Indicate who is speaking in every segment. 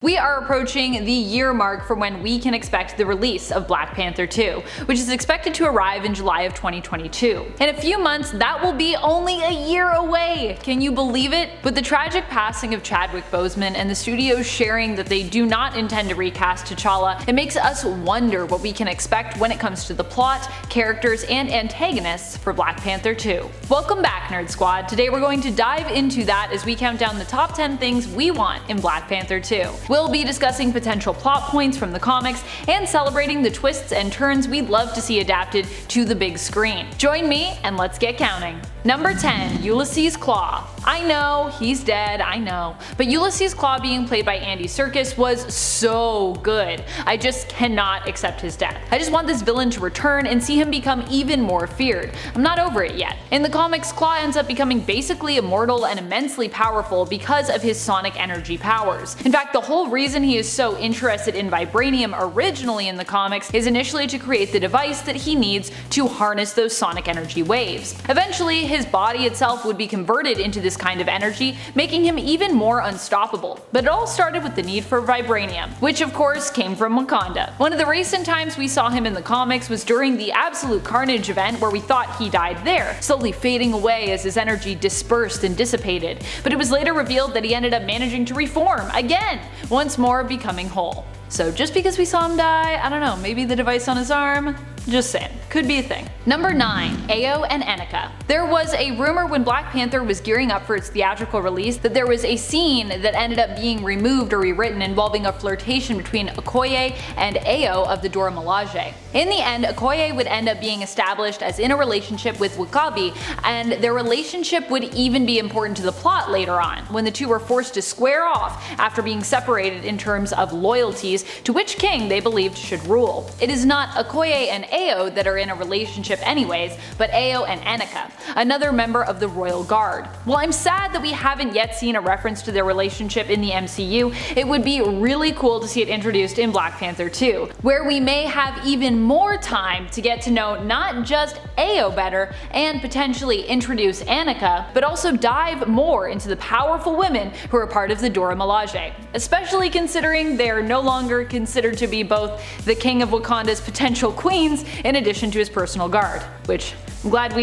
Speaker 1: We are approaching the year mark for when we can expect the release of Black Panther 2, which is expected to arrive in July of 2022. In a few months, that will be only a year away! Can you believe it? With the tragic passing of Chadwick Boseman and the studios sharing that they do not intend to recast T'Challa, it makes us wonder what we can expect when it comes to the plot, characters, and antagonists for Black Panther 2. Welcome back, Nerd Squad! Today we're going to dive into that as we count down the top 10 things we want in Black Panther 2. We'll be discussing potential plot points from the comics and celebrating the twists and turns we'd love to see adapted to the big screen. Join me and let's get counting. Number 10. Ulysses Klaue. I know, he's dead, I know, but Ulysses Klaue being played by Andy Serkis was so good. I just cannot accept his death. I just want this villain to return and see him become even more feared. I'm not over it yet. In the comics, Klaue ends up becoming basically immortal and immensely powerful because of his sonic energy powers. In fact, the whole reason he is so interested in vibranium originally in the comics is initially to create the device that he needs to harness those sonic energy waves. Eventually, his body itself would be converted into this kind of energy, making him even more unstoppable. But it all started with the need for vibranium, which of course came from Wakanda. One of the recent times we saw him in the comics was during the Absolute Carnage event where we thought he died there, slowly fading away as his energy dispersed and dissipated. But it was later revealed that he ended up managing to reform again, once more becoming whole. So just because we saw him die, I don't know, maybe the device on his arm? Just saying. Could be a thing. Number 9. AO and ANEKA. There was a rumor when Black Panther was gearing up for its theatrical release that there was a scene that ended up being removed or rewritten involving a flirtation between Okoye and AO of the Dora Milaje. In the end, Okoye would end up being established as in a relationship with W'Kabi, and their relationship would even be important to the plot later on, when the two were forced to square off after being separated in terms of loyalties to which king they believed should rule. It is not Okoye and AO that are in a relationship anyways, but AO and ANEKA, another member of the Royal Guard. While I'm sad that we haven't yet seen a reference to their relationship in the MCU, it would be really cool to see it introduced in Black Panther 2, where we may have even more time to get to know not just AO better and potentially introduce ANEKA, but also dive more into the powerful women who are part of the Dora Milaje, especially considering they're no longer considered to be both the king of Wakanda's potential queens in addition to his personal guard, which I'm glad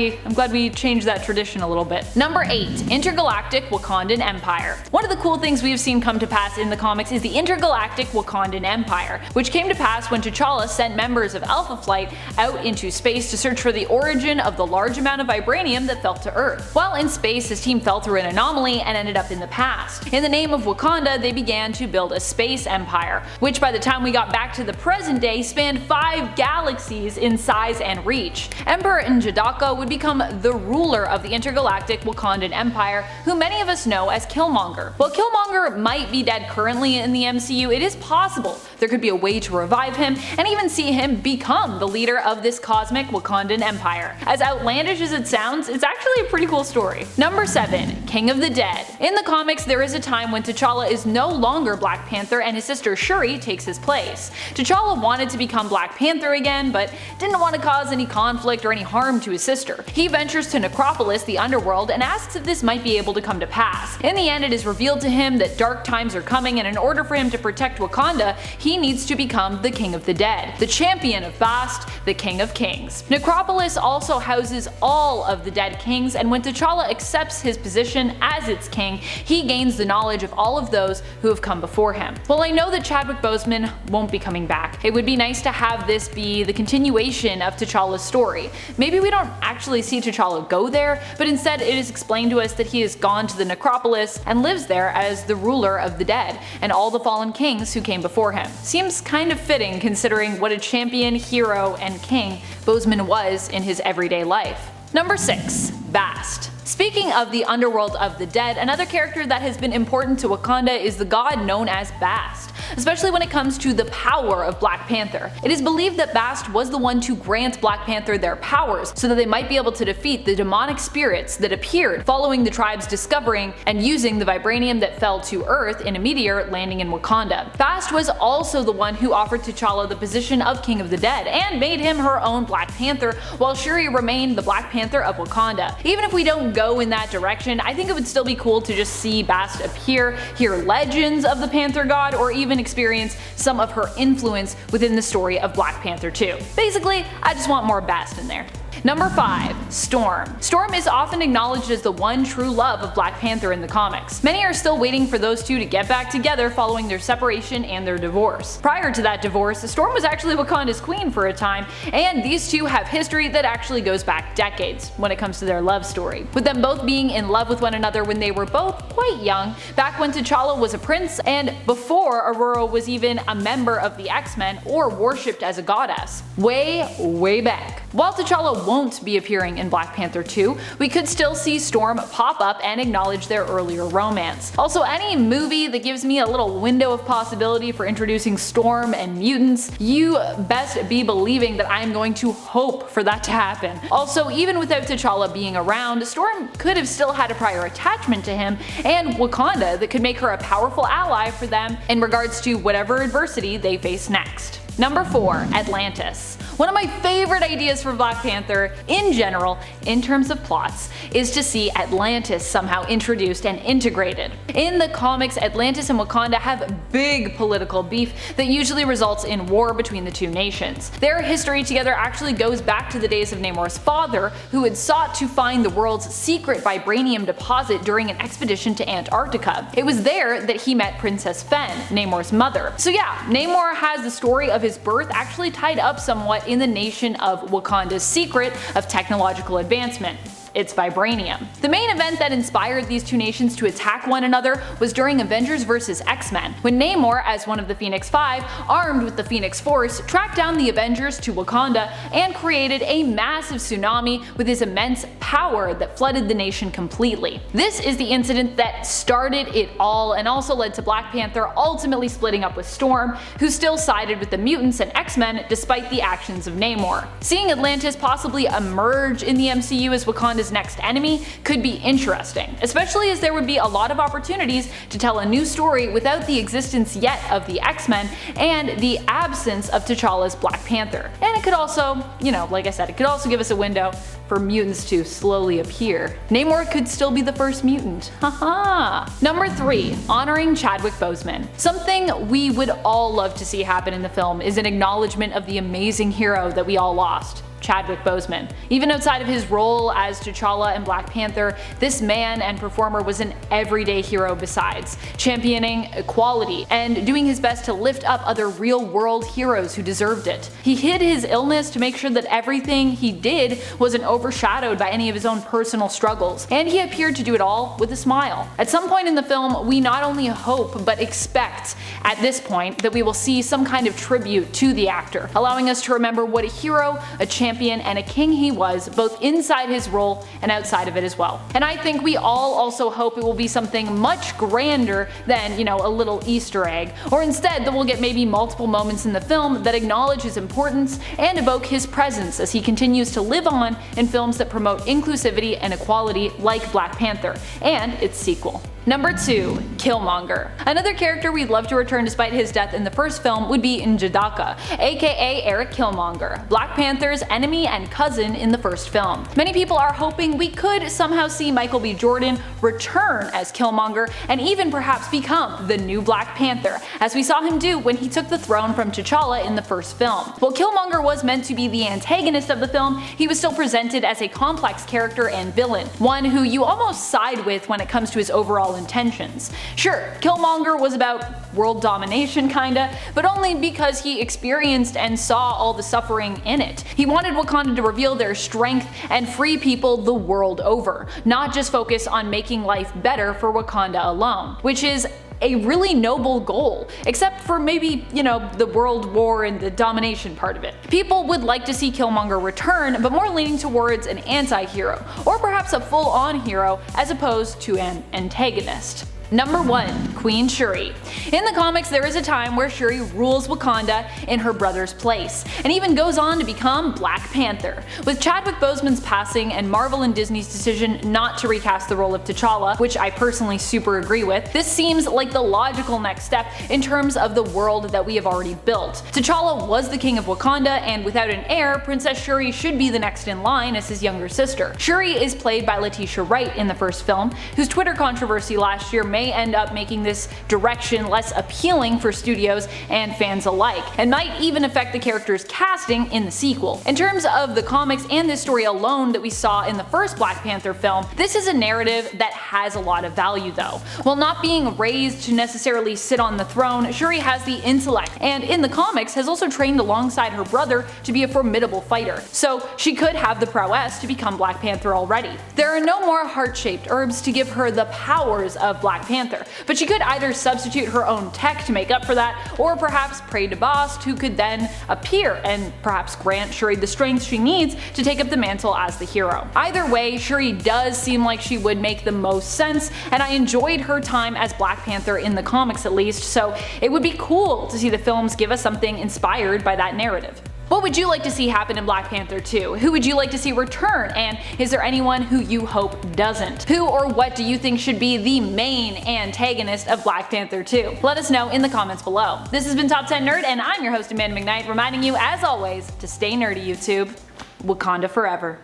Speaker 1: we changed that tradition a little bit. Number 8. Intergalactic Wakandan Empire. One of the cool things we've seen come to pass in the comics is the Intergalactic Wakandan Empire, which came to pass when T'Challa sent members of Alpha Flight out into space to search for the origin of the large amount of vibranium that fell to Earth. While in space, his team fell through an anomaly and ended up in the past. In the name of Wakanda, they began to build a space empire, which by the time we got back to the present day spanned 5 galaxies in size and reach. Emperor N'Jadaka would become the ruler of the intergalactic Wakandan Empire, who many of us know as Killmonger. While Killmonger might be dead currently in the MCU, it is possible there could be a way to revive him and even see him become the leader of this cosmic Wakandan Empire. As outlandish as it sounds, it's actually a pretty cool story. Number 7. King of the Dead. In the comics, there is a time when T'Challa is no longer Black Panther and his sister Shuri takes his place. T'Challa wanted to become Black Panther again, but didn't want to cause any conflict or any harm to his sister. He ventures to Necropolis, the underworld, and asks if this might be able to come to pass. In the end, it is revealed to him that dark times are coming, and in order for him to protect Wakanda, he needs to become the King of the Dead, the champion of Bast, the King of Kings. Necropolis also houses all of the dead kings, and when T'Challa accepts his position as its king, he gains the knowledge of all of those who have come before him. While I know that Chadwick Boseman won't be coming back, it would be nice to have this be the continuation of T'Challa's story. Maybe we don't actually see T'Challa go there, but instead it is explained to us that he has gone to the Necropolis and lives there as the ruler of the dead and all the fallen kings who came before him. Seems kind of fitting considering what a champion, hero, and king Boseman was in his everyday life. Number 6. Bast. Speaking of the underworld of the dead, another character that has been important to Wakanda is the god known as Bast. especially when it comes to the power of Black Panther. It is believed that Bast was the one to grant Black Panther their powers so that they might be able to defeat the demonic spirits that appeared following the tribe's discovering and using the vibranium that fell to Earth in a meteor landing in Wakanda. Bast was also the one who offered T'Challa the position of King of the Dead and made him her own Black Panther, while Shuri remained the Black Panther of Wakanda. Even if we don't go in that direction, I think it would still be cool to just see Bast appear, hear legends of the Panther God, or even experience some of her influence within the story of Black Panther 2. Basically, I just want more Bast in there. Number 5. Storm. Storm is often acknowledged as the one true love of Black Panther in the comics. Many are still waiting for those two to get back together following their separation and their divorce. Prior to that divorce, Storm was actually Wakanda's queen for a time, and these two have history that actually goes back decades when it comes to their love story, with them both being in love with one another when they were both quite young, back when T'Challa was a prince and before Aurora was even a member of the X-Men or worshipped as a goddess. Way back. While T'Challa won't be appearing in Black Panther 2, we could still see Storm pop up and acknowledge their earlier romance. Also, any movie that gives me a little window of possibility for introducing Storm and mutants, you best be believing that I am going to hope for that to happen. Also, even without T'Challa being around, Storm could have still had a prior attachment to him and Wakanda that could make her a powerful ally for them in regards to whatever adversity they face next. Number 4. Atlantis. One of my favorite ideas for Black Panther in general, in terms of plots, is to see Atlantis somehow introduced and integrated. In the comics, Atlantis and Wakanda have big political beef that usually results in war between the two nations. Their history together actually goes back to the days of Namor's father, who had sought to find the world's secret vibranium deposit during an expedition to Antarctica. It was there that he met Princess Fen, Namor's mother. So yeah, Namor has the story of his birth actually tied up somewhat in the nation of Wakanda's secret of technological advancement. It's vibranium. The main event that inspired these two nations to attack one another was during Avengers vs. X-Men, when Namor, as one of the Phoenix Five, armed with the Phoenix Force, tracked down the Avengers to Wakanda and created a massive tsunami with his immense power that flooded the nation completely. This is the incident that started it all and also led to Black Panther ultimately splitting up with Storm, who still sided with the mutants and X-Men despite the actions of Namor. Seeing Atlantis possibly emerge in the MCU as Wakanda's next enemy could be interesting, especially as there would be a lot of opportunities to tell a new story without the existence yet of the X-Men and the absence of T'Challa's Black Panther. And it could also, like I said, it could also give us a window for mutants to slowly appear. Namor could still be the first mutant. Haha. Number 3. Honoring Chadwick Boseman. Something we would all love to see happen in the film is an acknowledgement of the amazing hero that we all lost. Chadwick Boseman. Even outside of his role as T'Challa and Black Panther, this man and performer was an everyday hero besides, championing equality and doing his best to lift up other real-world heroes who deserved it. He hid his illness to make sure that everything he did wasn't overshadowed by any of his own personal struggles, and he appeared to do it all with a smile. At some point in the film, we not only hope but expect at this point that we will see some kind of tribute to the actor, allowing us to remember what a hero, a champion, and a king he was, both inside his role and outside of it as well. And I think we all also hope it will be something much grander than, a little Easter egg, or instead that we'll get maybe multiple moments in the film that acknowledge his importance and evoke his presence as he continues to live on in films that promote inclusivity and equality like Black Panther and its sequel. Number 2. Killmonger. Another character we'd love to return despite his death in the first film would be N'Jadaka, aka Eric Killmonger, Black Panther's enemy and cousin in the first film. Many people are hoping we could somehow see Michael B. Jordan return as Killmonger and even perhaps become the new Black Panther, as we saw him do when he took the throne from T'Challa in the first film. While Killmonger was meant to be the antagonist of the film, he was still presented as a complex character and villain, one who you almost side with when it comes to his overall intentions. Sure, Killmonger was about world domination kinda, but only because he experienced and saw all the suffering in it. He wanted Wakanda to reveal their strength and free people the world over, not just focus on making life better for Wakanda alone, which is a really noble goal, except for maybe, the world war and the domination part of it. People would like to see Killmonger return, but more leaning towards an anti-hero, or perhaps a full-on hero as opposed to an antagonist. Number 1. Queen Shuri. In the comics, there is a time where Shuri rules Wakanda in her brother's place, and even goes on to become Black Panther. With Chadwick Boseman's passing and Marvel and Disney's decision not to recast the role of T'Challa, which I personally super agree with, this seems like the logical next step in terms of the world that we have already built. T'Challa was the king of Wakanda, and without an heir, Princess Shuri should be the next in line as his younger sister. Shuri is played by Letitia Wright in the first film, whose Twitter controversy last year may end up making this direction less appealing for studios and fans alike, and might even affect the character's casting in the sequel. In terms of the comics and this story alone that we saw in the first Black Panther film, this is a narrative that has a lot of value though. While not being raised to necessarily sit on the throne, Shuri has the intellect, and in the comics has also trained alongside her brother to be a formidable fighter, so she could have the prowess to become Black Panther already. There are no more heart-shaped herbs to give her the powers of Black Panther, but she could either substitute her own tech to make up for that, or perhaps pray to Bast, who could then appear and perhaps grant Shuri the strength she needs to take up the mantle as the hero. Either way, Shuri does seem like she would make the most sense, and I enjoyed her time as Black Panther in the comics at least, so it would be cool to see the films give us something inspired by that narrative. What would you like to see happen in Black Panther 2? Who would you like to see return, and is there anyone who you hope doesn't? Who or what do you think should be the main antagonist of Black Panther 2? Let us know in the comments below. This has been Top 10 Nerd, and I'm your host Amanda McKnight, reminding you as always to stay nerdy, YouTube. Wakanda forever.